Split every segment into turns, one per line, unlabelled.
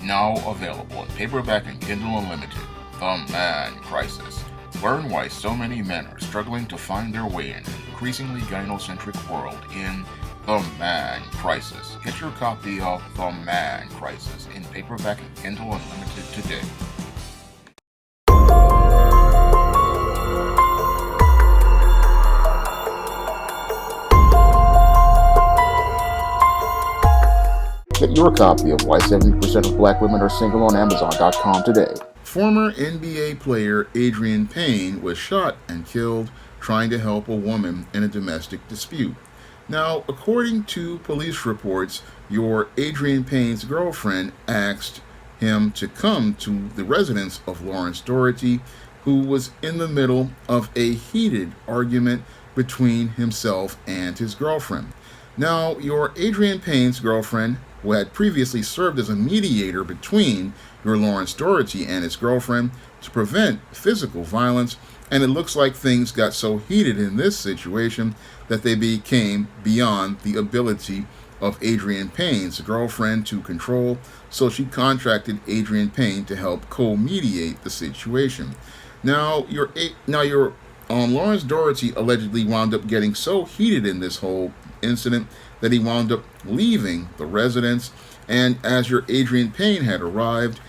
Now available in paperback and Kindle Unlimited. The Man Crisis. Learn why so many men are struggling to find their way in an increasingly gynocentric world in The Man Crisis. Get your copy of The Man Crisis in paperback and Kindle Unlimited today.
Get your copy of Why 70% of Black Women Are Single on Amazon.com today.
Former NBA player Adreian Payne was shot and killed trying to help a woman in a domestic dispute. Now, according to police reports, your Adreian Payne's girlfriend asked him to come to the residence of Lawrence Doherty, who was in the middle of a heated argument between himself and his girlfriend. Now, your Adreian Payne's girlfriend, who had previously served as a mediator between your Lawrence Doherty and his girlfriend to prevent physical violence, and it looks like things got so heated in this situation that they became beyond the ability of Adreian Payne's girlfriend to control, so she contracted Adreian Payne to help co-mediate the situation. Now your Lawrence Doherty allegedly wound up getting so heated in this whole incident that he wound up leaving the residence, and as your Adreian Payne had arrived,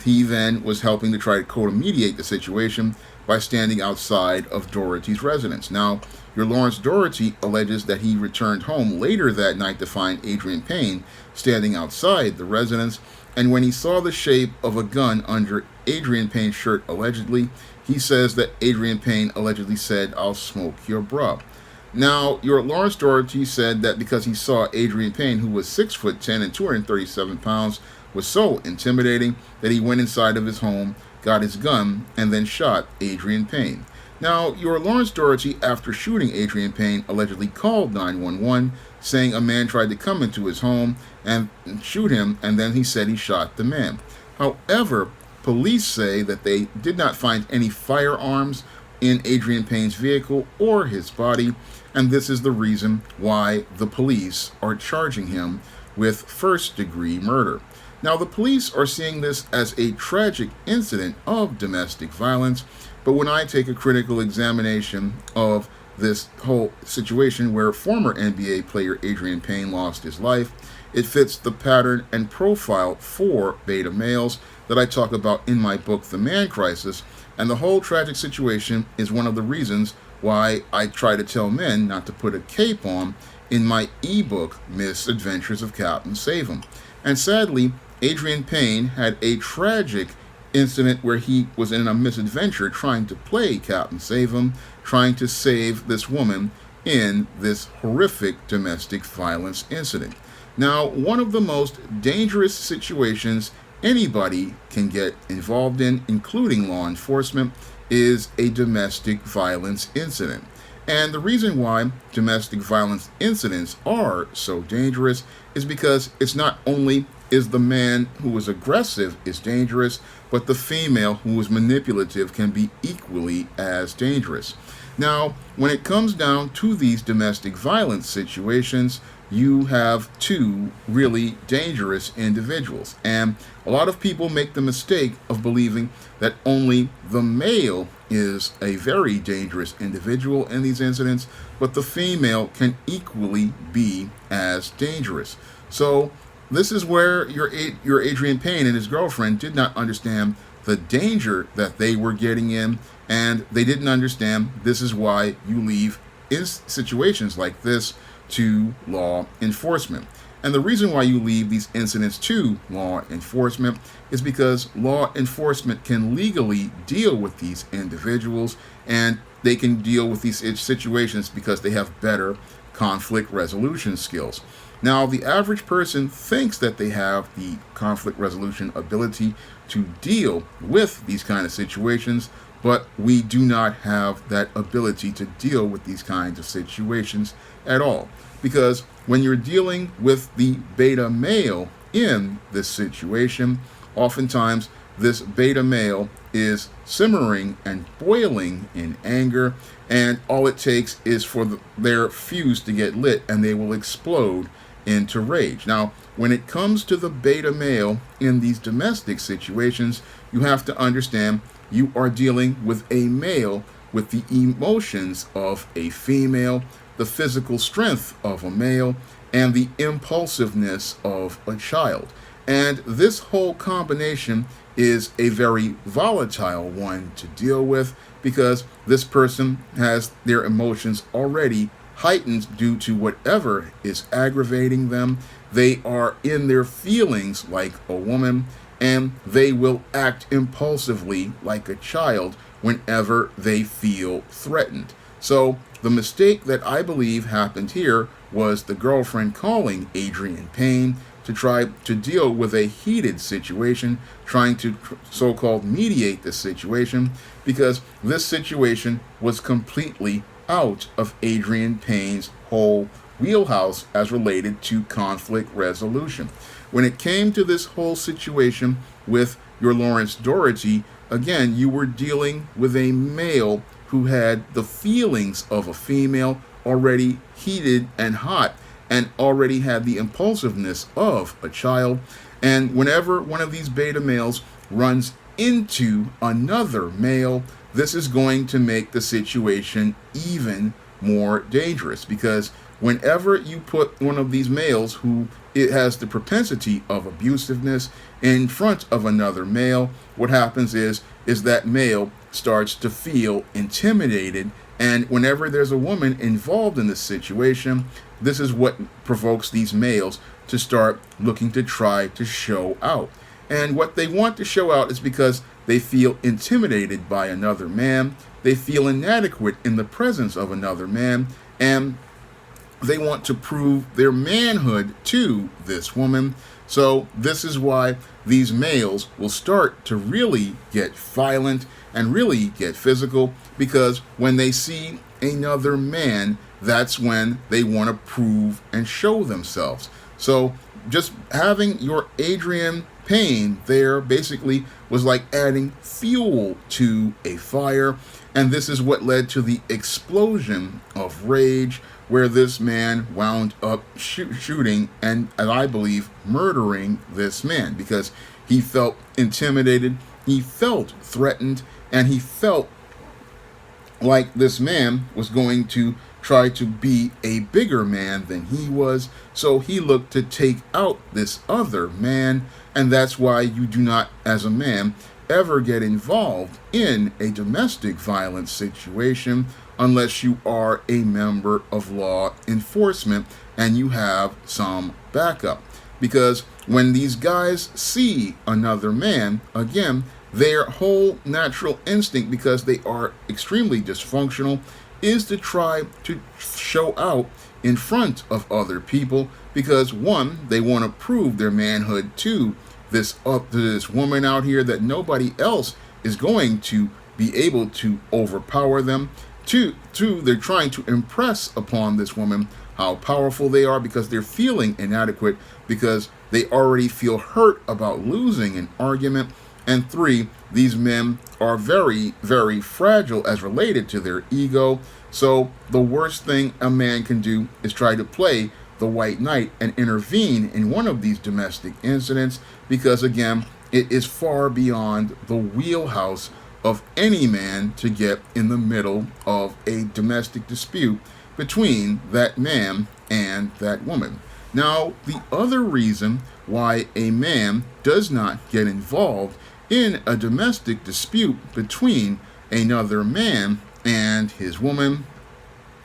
he then was helping to try to co-mediate the situation by standing outside of Doherty's residence. Now, your Lawrence Doherty alleges that he returned home later that night to find Adreian Payne standing outside the residence, and when he saw the shape of a gun under Adreian Payne's shirt, allegedly, he says that Adreian Payne allegedly said, "I'll smoke your bruh." Now, your Lawrence Doherty said that because he saw Adreian Payne, who was 6'10" and 237 pounds, was so intimidating that he went inside of his home, got his gun, and then shot Adreian Payne. Now, your Lawrence Doherty, after shooting Adreian Payne, allegedly called 911, saying a man tried to come into his home and shoot him, and then he said he shot the man. However, police say that they did not find any firearms in Adreian Payne's vehicle or his body, and this is the reason why the police are charging him with first-degree murder. Now, the police are seeing this as a tragic incident of domestic violence, but when I take a critical examination of this whole situation where former NBA player Adreian Payne lost his life, it fits the pattern and profile for beta males that I talk about in my book, The Man Crisis, and the whole tragic situation is one of the reasons why I try to tell men not to put a cape on in my ebook, Misadventures of Captain Save-'em. And sadly, Adreian Payne had a tragic incident where he was in a misadventure trying to play Captain Save-'em, trying to save this woman in this horrific domestic violence incident. Now, one of the most dangerous situations anybody can get involved in, including law enforcement, is a domestic violence incident. And the reason why domestic violence incidents are so dangerous is because it's not only is the man who is aggressive is dangerous, but the female who is manipulative can be equally as dangerous. Now, when it comes down to these domestic violence situations, you have two really dangerous individuals. And a lot of people make the mistake of believing that only the male is a very dangerous individual in these incidents, but the female can equally be as dangerous. So this is where your Adreian Payne and his girlfriend did not understand the danger that they were getting in, and they didn't understand this is why you leave in situations like this to law enforcement. And the reason why you leave these incidents to law enforcement is because law enforcement can legally deal with these individuals, and they can deal with these situations because they have better conflict resolution skills. Now, the average person thinks that they have the conflict resolution ability to deal with these kind of situations, but we do not have that ability to deal with these kinds of situations at all. Because when you're dealing with the beta male in this situation, oftentimes this beta male is simmering and boiling in anger, and all it takes is for their fuse to get lit and they will explode into rage. Now, when it comes to the beta male in these domestic situations, you have to understand you are dealing with a male with the emotions of a female, the physical strength of a male, and the impulsiveness of a child. And this whole combination is a very volatile one to deal with because this person has their emotions already heightened due to whatever is aggravating them. They are in their feelings like a woman, and they will act impulsively like a child whenever they feel threatened. So the mistake that I believe happened here was the girlfriend calling Adreian Payne to try to deal with a heated situation, trying to so-called mediate the situation, because this situation was completely out of Adreian Payne's whole wheelhouse as related to conflict resolution. When it came to this whole situation with your Lawrence Doherty, again, you were dealing with a male who had the feelings of a female already heated and hot and already had the impulsiveness of a child. And whenever one of these beta males runs into another male, this is going to make the situation even more dangerous, because whenever you put one of these males who it has the propensity of abusiveness in front of another male, what happens is that male starts to feel intimidated. And whenever there's a woman involved in this situation, this is what provokes these males to start looking to try to show out. And what they want to show out is because they feel intimidated by another man, they feel inadequate in the presence of another man, and they want to prove their manhood to this woman. So this is why these males will start to really get violent and really get physical, because when they see another man, that's when they want to prove and show themselves. So just having your Adreian Payne there basically was like adding fuel to a fire, and this is what led to the explosion of rage, where this man wound up shooting and I believe murdering this man, because he felt intimidated, he felt threatened, and he felt like this man was going to try to be a bigger man than he was. So he looked to take out this other man, and that's why you do not, as a man, ever get involved in a domestic violence situation unless you are a member of law enforcement and you have some backup. Because when these guys see another man, again, their whole natural instinct, because they are extremely dysfunctional, is to try to show out in front of other people, because one, they want to prove their manhood to this woman out here that nobody else is going to be able to overpower them. Two, they're trying to impress upon this woman how powerful they are, because they're feeling inadequate, because they already feel hurt about losing an argument. And three, these men are very, very fragile as related to their ego. So the worst thing a man can do is try to play the white knight and intervene in one of these domestic incidents, because again, it is far beyond the wheelhouse of any man to get in the middle of a domestic dispute between that man and that woman. Now, the other reason why a man does not get involved in a domestic dispute between another man and his woman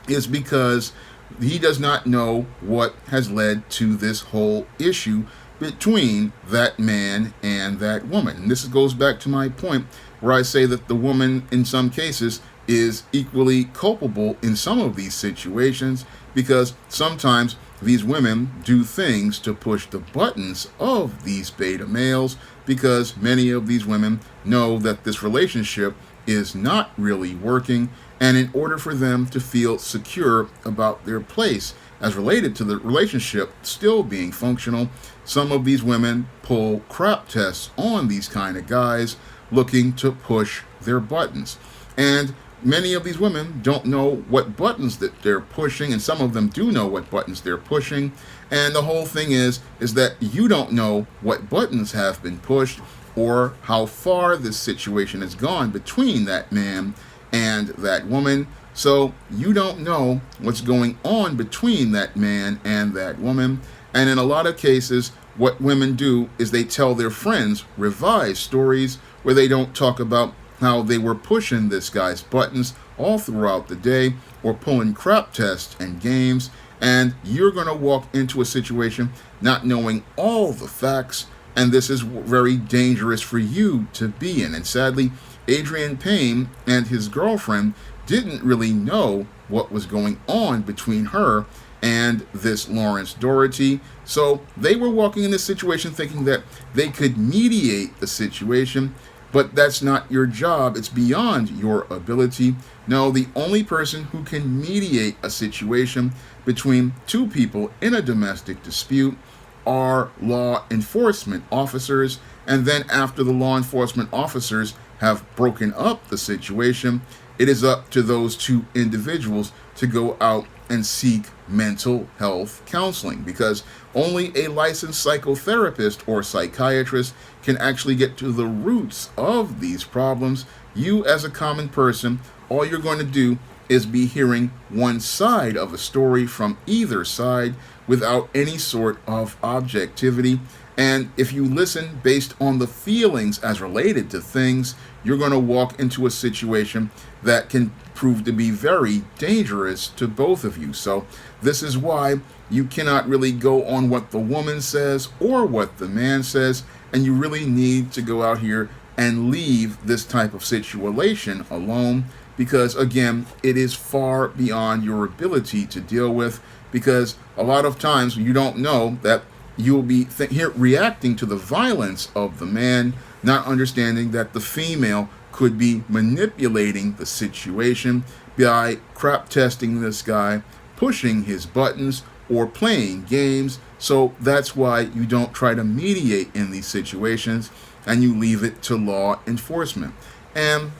is because he does not know what has led to this whole issue between that man and that woman. And this goes back to my point where I say that the woman in some cases is equally culpable in some of these situations, because sometimes these women do things to push the buttons of these beta males, because many of these women know that this relationship is not really working, and in order for them to feel secure about their place as related to the relationship still being functional, some of these women pull crap tests on these kind of guys looking to push their buttons. And many of these women don't know what buttons that they're pushing, and some of them do know what buttons they're pushing. And the whole thing is that you don't know what buttons have been pushed or how far this situation has gone between that man and that woman. So you don't know what's going on between that man and that woman. And in a lot of cases, what women do is they tell their friends revised stories where they don't talk about how they were pushing this guy's buttons all throughout the day or pulling crap tests and games. And you're going to walk into a situation not knowing all the facts, and this is very dangerous for you to be in. And sadly, Adreian Payne and his girlfriend didn't really know what was going on between her and this Lawrence Doherty. So they were walking in this situation thinking that they could mediate the situation, but that's not your job. It's beyond your ability. No, the only person who can mediate a situation between two people in a domestic dispute are law enforcement officers. And then after the law enforcement officers have broken up the situation, it is up to those two individuals to go out and seek mental health counseling, because only a licensed psychotherapist or psychiatrist can actually get to the roots of these problems. You, as a common person, all you're going to do is be hearing one side of a story from either side without any sort of objectivity. And if you listen based on the feelings as related to things, you're going to walk into a situation that can prove to be very dangerous to both of you. So this is why you cannot really go on what the woman says or what the man says, and you really need to go out here and leave this type of situation alone, because again, it is far beyond your ability to deal with, because a lot of times you don't know that you'll be here reacting to the violence of the man, not understanding that the female could be manipulating the situation by crap testing this guy, pushing his buttons, or playing games. So that's why you don't try to mediate in these situations, and you leave it to law enforcement. And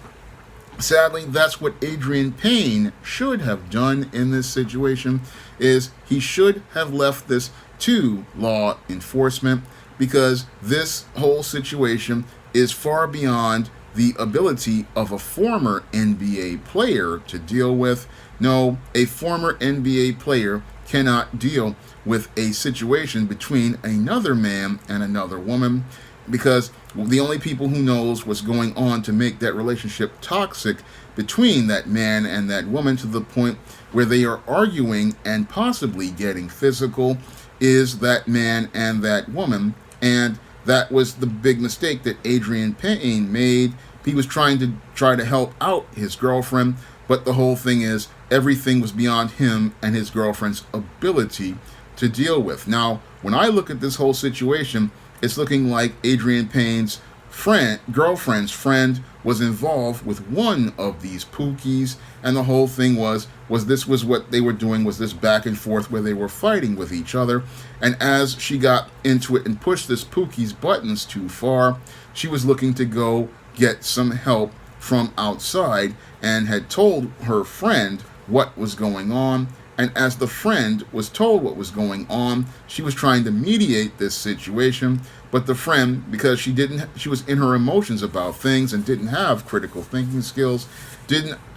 sadly, that's what Adreian Payne should have done in this situation, is he should have left this to law enforcement, because this whole situation is far beyond the ability of a former NBA player to deal with. No, a former NBA player cannot deal with a situation between another man and another woman, because the only people who knows what's going on to make that relationship toxic between that man and that woman to the point where they are arguing and possibly getting physical is that man and that woman. And that was the big mistake that Adreian Payne made. He was trying to help out his girlfriend, but the whole thing is everything was beyond him and his girlfriend's ability to deal with. Now, when I look at this whole situation, it's looking like Adreian Payne's girlfriend's friend was involved with one of these pookies, and the whole thing was this was what they were doing, was this back and forth where they were fighting with each other. And as she got into it and pushed this pookie's buttons too far, she was looking to go get some help from outside and had told her friend what was going on. And as the friend was told what was going on, she was trying to mediate this situation. But the friend, because she was in her emotions about things and didn't have critical thinking skills,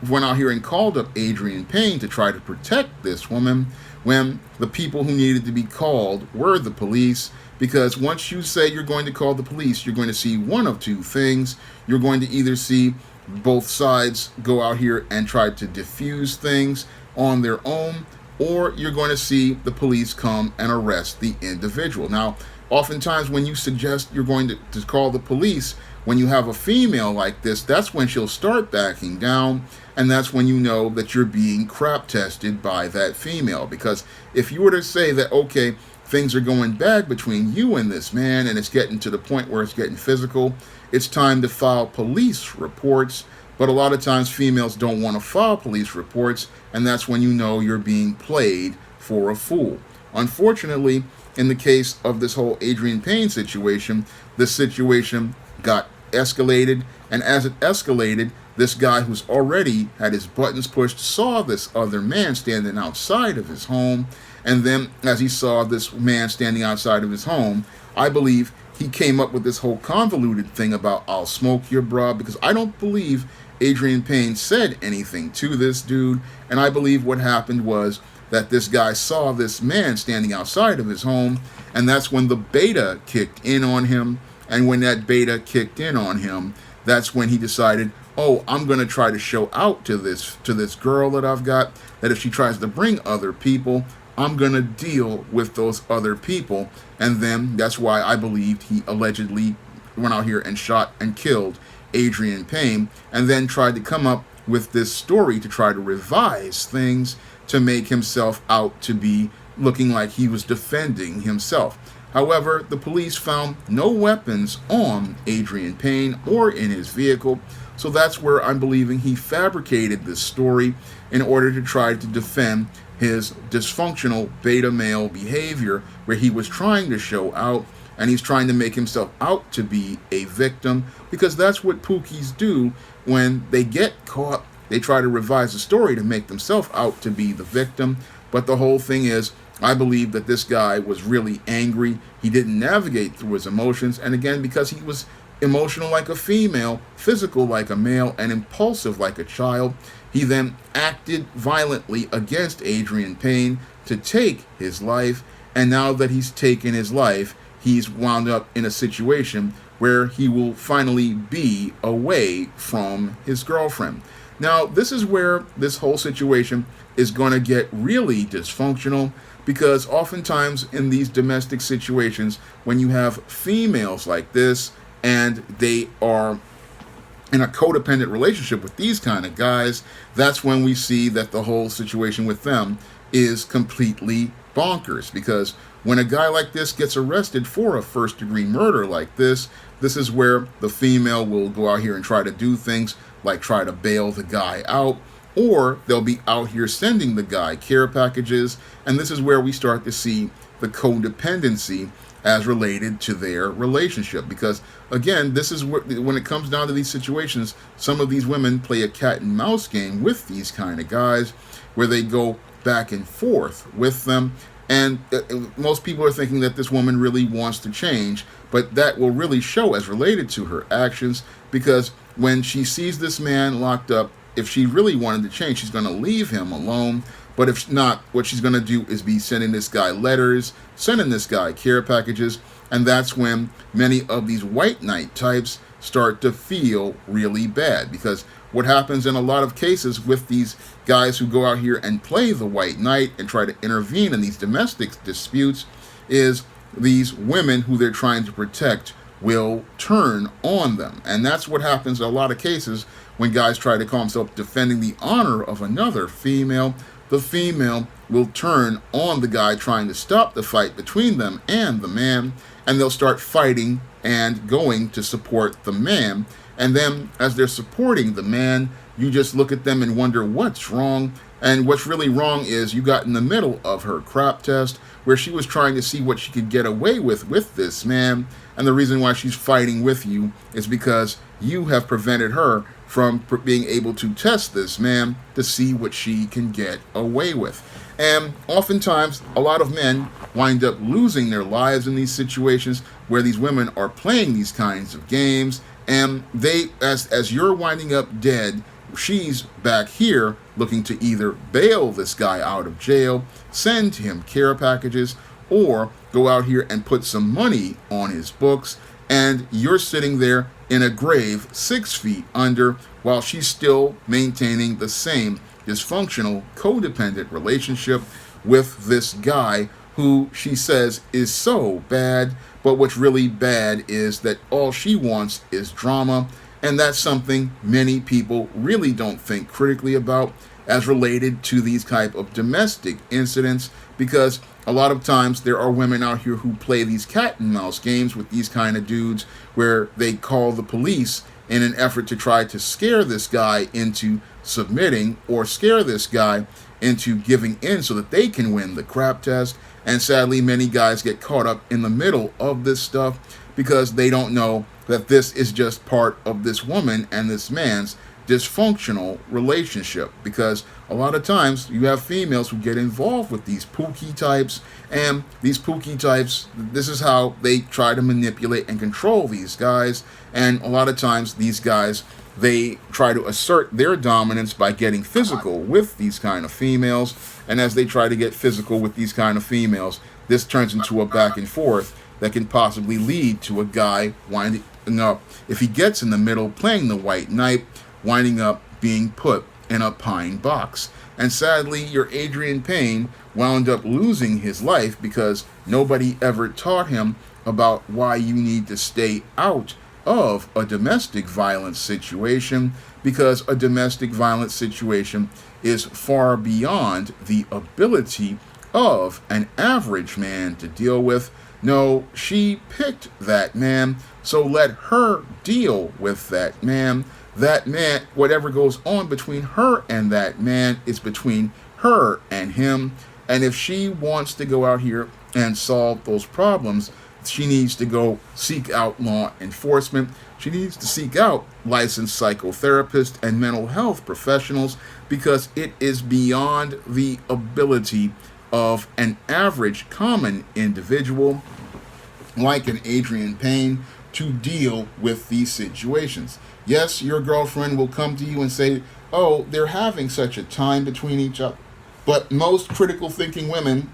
went out here and called up Adreian Payne to try to protect this woman, when the people who needed to be called were the police. Because once you say you're going to call the police, you're going to see one of two things. You're going to either see both sides go out here and try to diffuse things on their own, or you're going to see the police come and arrest the individual. Now, oftentimes when you suggest you're going to call the police, when you have a female like this, that's when she'll start backing down, and that's when you know that you're being crap tested by that female. Because if you were to say that, okay, things are going bad between you and this man, and it's getting to the point where it's getting physical, it's time to file police reports. But a lot of times females don't want to file police reports, and that's when you know you're being played for a fool. Unfortunately, in the case of this whole Adreian Payne situation, this situation got escalated, and as it escalated, this guy who's already had his buttons pushed saw this other man standing outside of his home. And then as he saw this man standing outside of his home, I believe he came up with this whole convoluted thing about I'll smoke your bra, because I don't believe Adreian Payne said anything to this dude. And I believe what happened was that this guy saw this man standing outside of his home, and that's when the beta kicked in on him. And when that beta kicked in on him, that's when he decided, oh, I'm going to try to show out to this girl that I've got, that if she tries to bring other people, I'm going to deal with those other people. And then that's why I believed he allegedly went out here and shot and killed Adreian Payne, and then tried to come up with this story to try to revise things to make himself out to be looking like he was defending himself. However, the police found no weapons on Adreian Payne or in his vehicle, so that's where I'm believing he fabricated this story in order to try to defend his dysfunctional beta male behavior, where he was trying to show out and he's trying to make himself out to be a victim, because that's what pookies do when they get caught. They try to revise the story to make themselves out to be the victim. But the whole thing is, I believe that this guy was really angry. He didn't navigate through his emotions. And again, because he was emotional like a female, physical like a male, and impulsive like a child, he then acted violently against Adreian Payne to take his life. And now that he's taken his life, he's wound up in a situation where he will finally be away from his girlfriend. Now, this is where this whole situation is going to get really dysfunctional, because oftentimes in these domestic situations, when you have females like this and they are in a codependent relationship with these kind of guys, that's when we see that the whole situation with them is completely bonkers. Because when a guy like this gets arrested for a first-degree murder like this is where the female will go out here and try to do things like try to bail the guy out, or they'll be out here sending the guy care packages. And this is where we start to see the codependency as related to their relationship. Because again, this is when it comes down to these situations, some of these women play a cat and mouse game with these kind of guys, where they go back and forth with them. And most people are thinking that this woman really wants to change, but that will really show as related to her actions. Because when she sees this man locked up, if she really wanted to change, she's going to leave him alone. But if not, what she's going to do is be sending this guy letters, sending this guy care packages. And that's when many of these white knight types start to feel really bad. Because what happens in a lot of cases with these guys who go out here and play the white knight and try to intervene in these domestic disputes is these women who they're trying to protect will turn on them. And that's what happens in a lot of cases when guys try to call themselves defending the honor of another female. The female will turn on the guy trying to stop the fight between them and the man, and they'll start fighting and going to support the man. And then as they're supporting the man, you just look at them and wonder what's wrong. And what's really wrong is you got in the middle of her crap test where she was trying to see what she could get away with this man. And the reason why she's fighting with you is because you have prevented her from being able to test this man to see what she can get away with. And oftentimes, a lot of men wind up losing their lives in these situations where these women are playing these kinds of games. And they, as you're winding up dead, she's back here looking to either bail this guy out of jail, send him care packages, or go out here and put some money on his books. And you're sitting there in a grave 6 feet under while she's still maintaining the same dysfunctional codependent relationship with this guy who she says is so bad. But what's really bad is that all she wants is drama. And that's something many people really don't think critically about as related to these type of domestic incidents, because a lot of times there are women out here who play these cat and mouse games with these kind of dudes where they call the police in an effort to try to scare this guy into submitting or scare this guy into giving in so that they can win the crap test. And sadly, many guys get caught up in the middle of this stuff because they don't know that this is just part of this woman and this man's dysfunctional relationship, because a lot of times you have females who get involved with these pookie types, and these pookie types, this is how they try to manipulate and control these guys. And a lot of times these guys, they try to assert their dominance by getting physical with these kind of females. And as they try to get physical with these kind of females, this turns into a back and forth that can possibly lead to a guy winding up, if he gets in the middle playing the white knight, winding up being put in a pine box. And sadly, your Adreian Payne wound up losing his life because nobody ever taught him about why you need to stay out of a domestic violence situation, because a domestic violence situation is far beyond the ability of an average man to deal with. No, she picked that man, so let her deal with that man. That man, whatever goes on between her and that man is between her and him. And if she wants to go out here and solve those problems, she needs to go seek out law enforcement. She needs to seek out licensed psychotherapists and mental health professionals, because it is beyond the ability of an average common individual like an Adreian Payne to deal with these situations. Yes, your girlfriend will come to you and say, oh, they're having such a time between each other. But most critical thinking women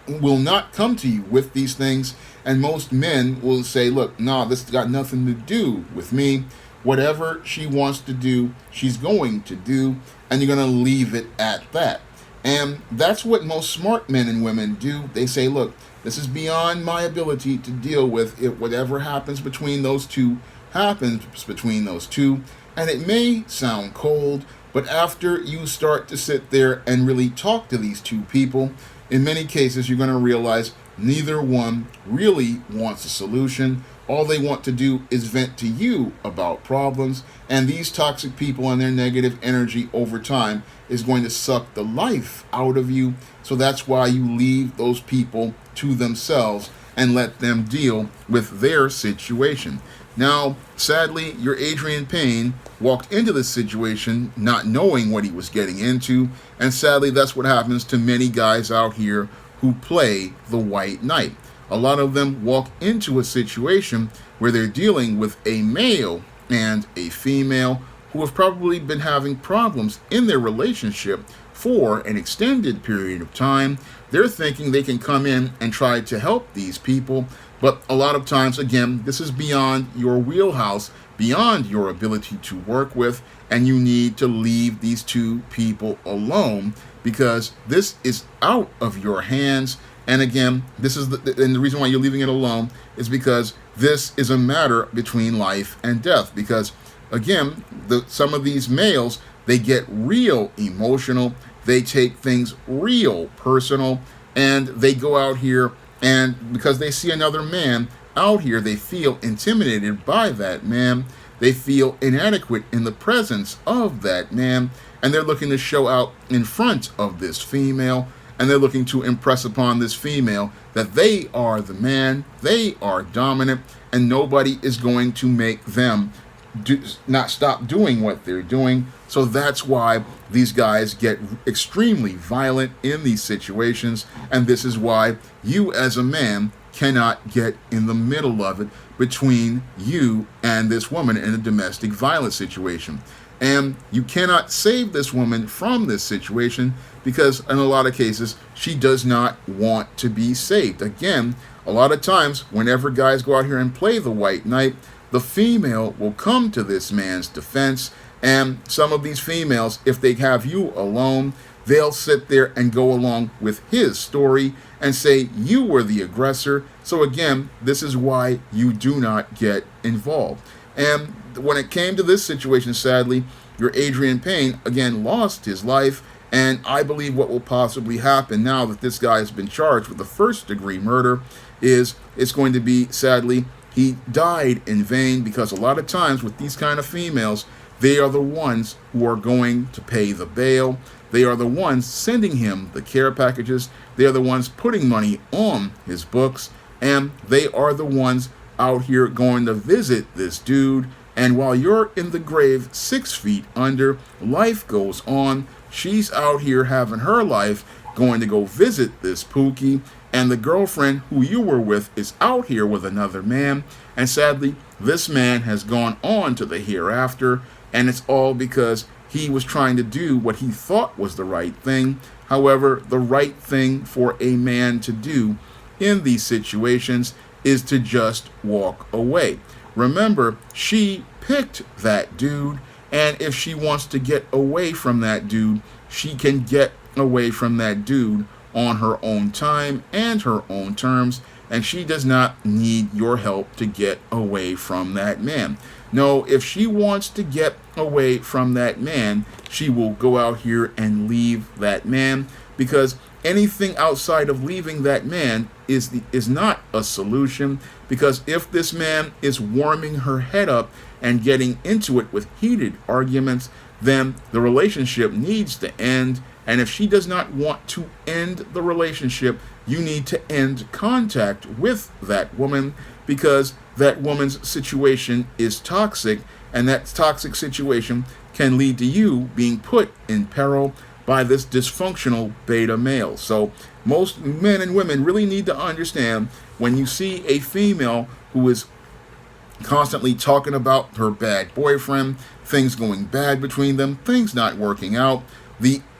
will not come to you with these things, and most men will say, look, nah, this got nothing to do with me. Whatever she wants to do, she's going to do, and you're going to leave it at that. And that's what most smart men and women do. They say, look, this is beyond my ability to deal with it. Whatever happens between those two happens between those two. And it may sound cold, but after you start to sit there and really talk to these two people, in many cases, you're going to realize neither one really wants a solution. All they want to do is vent to you about problems. And these toxic people and their negative energy over time is going to suck the life out of you. So that's why you leave those people to themselves and let them deal with their situation. Now, sadly, your Adreian Payne walked into this situation not knowing what he was getting into, and sadly, that's what happens to many guys out here who play the white knight. A lot of them walk into a situation where they're dealing with a male and a female who have probably been having problems in their relationship for an extended period of time. They're thinking they can come in and try to help these people, but a lot of times, again, this is beyond your wheelhouse, beyond your ability to work with, and you need to leave these two people alone, because this is out of your hands. And again, this is and the reason why you're leaving it alone is because this is a matter between life and death. Because again, some of these males, they get real emotional, they take things real personal, and they go out here, and because they see another man out here, they feel intimidated by that man. They feel inadequate in the presence of that man, and they're looking to show out in front of this female, and they're looking to impress upon this female that they are the man, they are dominant, and nobody is going to make them not stop doing what they're doing. So that's why these guys get extremely violent in these situations, and this is why you as a man cannot get in the middle of it between you and this woman in a domestic violence situation. And you cannot save this woman from this situation because in a lot of cases, she does not want to be saved. Again, a lot of times, whenever guys go out here and play the white knight, the female will come to this man's defense. And some of these females, if they have you alone, they'll sit there and go along with his story and say you were the aggressor. So again, this is why you do not get involved. And when it came to this situation, sadly, your Adreian Payne, again, lost his life. And I believe what will possibly happen now that this guy has been charged with a first-degree murder is it's going to be, sadly, he died in vain, because a lot of times with these kind of females, they are the ones who are going to pay the bail. They are the ones sending him the care packages. They are the ones putting money on his books. And they are the ones out here going to visit this dude And while you're in the grave 6 feet under, life goes on. She's out here having her life, going to go visit this Pookie, and the girlfriend who you were with is out here with another man. And sadly, this man has gone on to the hereafter, and it's all because he was trying to do what he thought was the right thing. However, the right thing for a man to do in these situations is to just walk away. Remember, she picked that dude, and if she wants to get away from that dude, she can get away from that dude on her own time and her own terms, and she does not need your help to get away from that man. No, if she wants to get away from that man, she will go out here and leave that man, because anything outside of leaving that man is not a solution. Because if this man is warming her head up and getting into it with heated arguments, then the relationship needs to end. And if she does not want to end the relationship, you need to end contact with that woman, because that woman's situation is toxic, and that toxic situation can lead to you being put in peril by this dysfunctional beta male. So most men and women really need to understand, when you see a female who is constantly talking about her bad boyfriend, things going bad between them, things not working out,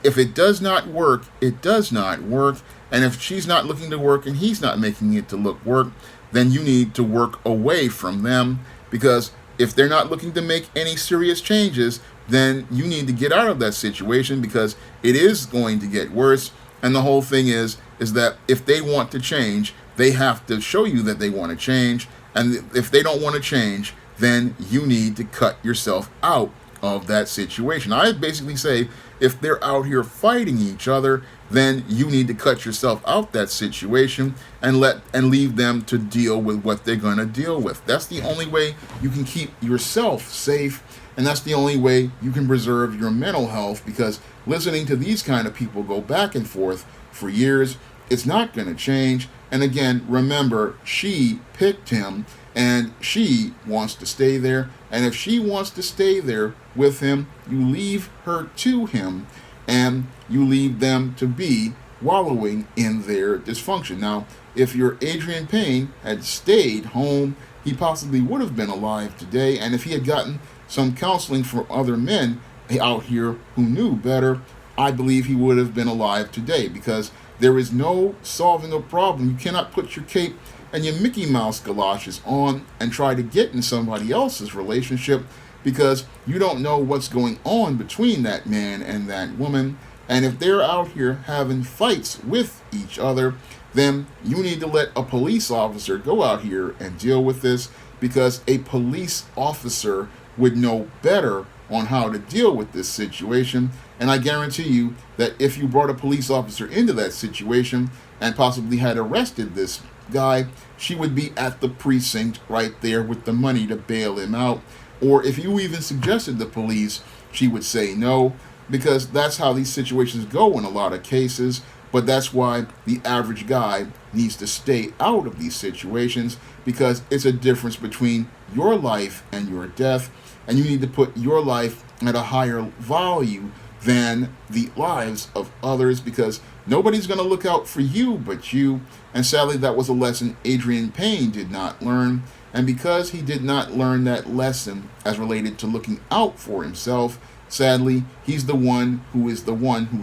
if it does not work, it does not work. And if she's not looking to work and he's not making it to work, then you need to work away from them. Because if they're not looking to make any serious changes, then you need to get out of that situation, because it is going to get worse. And the whole thing is that if they want to change, they have to show you that they want to change. And if they don't want to change, then you need to cut yourself out of that situation. I basically say, if they're out here fighting each other, then you need to cut yourself out that situation and leave them to deal with what they're going to deal with. That's the only way you can keep yourself safe, and that's the only way you can preserve your mental health, because listening to these kind of people go back and forth for years, it's not going to change. And again, remember, she picked him, and she wants to stay there. And if she wants to stay there with him, you leave her to him, and you leave them to be wallowing in their dysfunction. Now, if your Adreian Payne had stayed home, he possibly would have been alive today. And if he had gotten some counseling from other men out here who knew better, I believe he would have been alive today, because there is no solving a problem. You cannot put your cape and your Mickey Mouse galoshes on and try to get in somebody else's relationship, because you don't know what's going on between that man and that woman. And if they're out here having fights with each other, then you need to let a police officer go out here and deal with this, because a police officer would know better on how to deal with this situation. And I guarantee you that if you brought a police officer into that situation and possibly had arrested this guy, she would be at the precinct right there with the money to bail him out. Or if you even suggested the police, she would say no, because that's how these situations go in a lot of cases. But that's why the average guy needs to stay out of these situations, because it's a difference between your life and your death, and you need to put your life at a higher value than the lives of others, because nobody's going to look out for you but you. And sadly, that was a lesson Adreian Payne did not learn. And because he did not learn that lesson as related to looking out for himself, sadly, he's the one who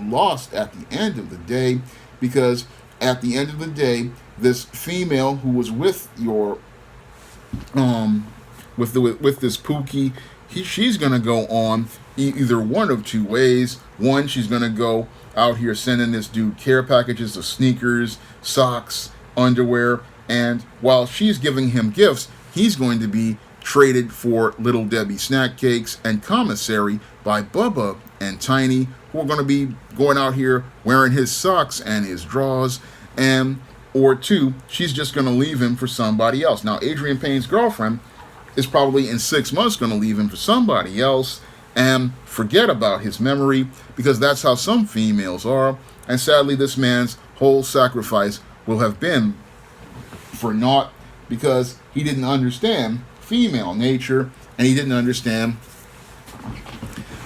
lost at the end of the day. Because at the end of the day, this female who was with your with this Pookie, she's going to go on either one of two ways. One, she's going to go out here sending this dude care packages of sneakers, socks, underwear, and while she's giving him gifts, he's going to be traded for Little Debbie snack cakes and commissary by Bubba and Tiny, who are going to be going out here wearing his socks and his drawers. And or two, she's just going to leave him for somebody else. Now, Adreian Payne's girlfriend is probably in 6 months going to leave him for somebody else and forget about his memory, because that's how some females are. And sadly, this man's whole sacrifice will have been for naught, because he didn't understand female nature, and he didn't understand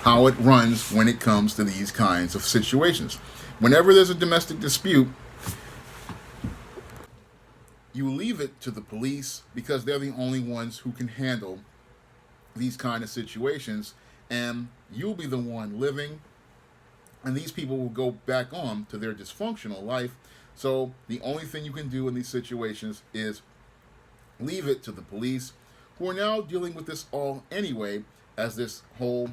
how it runs when it comes to these kinds of situations. Whenever there's a domestic dispute, you leave it to the police because they're the only ones who can handle these kind of situations, and you'll be the one living, and these people will go back on to their dysfunctional life. So the only thing you can do in these situations is leave it to the police, who are now dealing with this all anyway, as this whole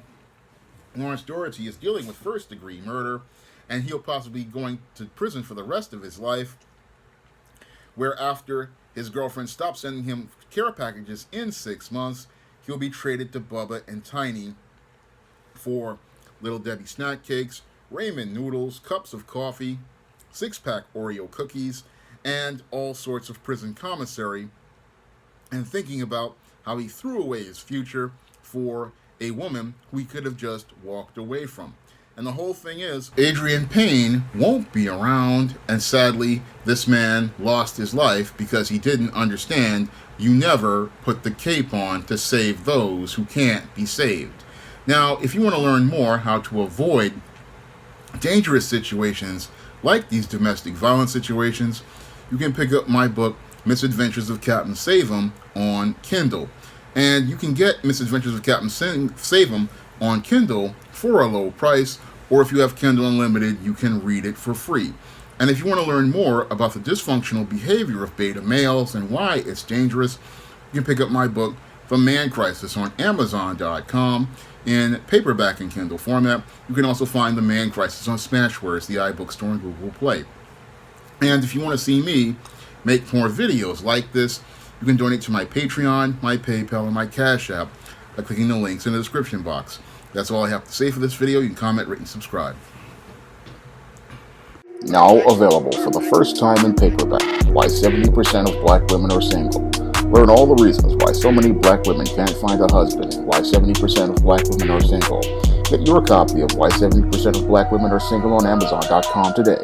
Lawrence Doherty is dealing with first-degree murder, and he'll possibly be going to prison for the rest of his life, where after his girlfriend stops sending him care packages in 6 months, he'll be traded to Bubba and Tiny for Little Debbie snack cakes, ramen noodles, cups of coffee, 6-pack Oreo cookies, and all sorts of prison commissary, and thinking about how he threw away his future for a woman who he could have just walked away from. And the whole thing is, Adreian Payne won't be around, and sadly, this man lost his life because he didn't understand you never put the cape on to save those who can't be saved. Now, if you want to learn more how to avoid dangerous situations like these domestic violence situations, you can pick up my book, Misadventures of Captain Save-'em, on Kindle. And you can get Misadventures of Captain Save-'em on Kindle for a low price, or if you have Kindle Unlimited, you can read it for free. And if you want to learn more about the dysfunctional behavior of beta males and why it's dangerous, you can pick up my book, The Man Crisis, on Amazon.com in paperback and Kindle format. You can also find The Man Crisis on Smashwords, the iBook Store, and Google Play. And if you want to see me make more videos like this, you can donate to my Patreon, my PayPal, and my Cash App by clicking the links in the description box. That's all I have to say for this video. You can comment, rate, and subscribe.
Now available for the first time in paperback, Why 70% of Black Women Are Single. Learn all the reasons why so many Black women can't find a husband and why 70% of Black women are single. Get your copy of Why 70% of Black Women Are Single on Amazon.com today.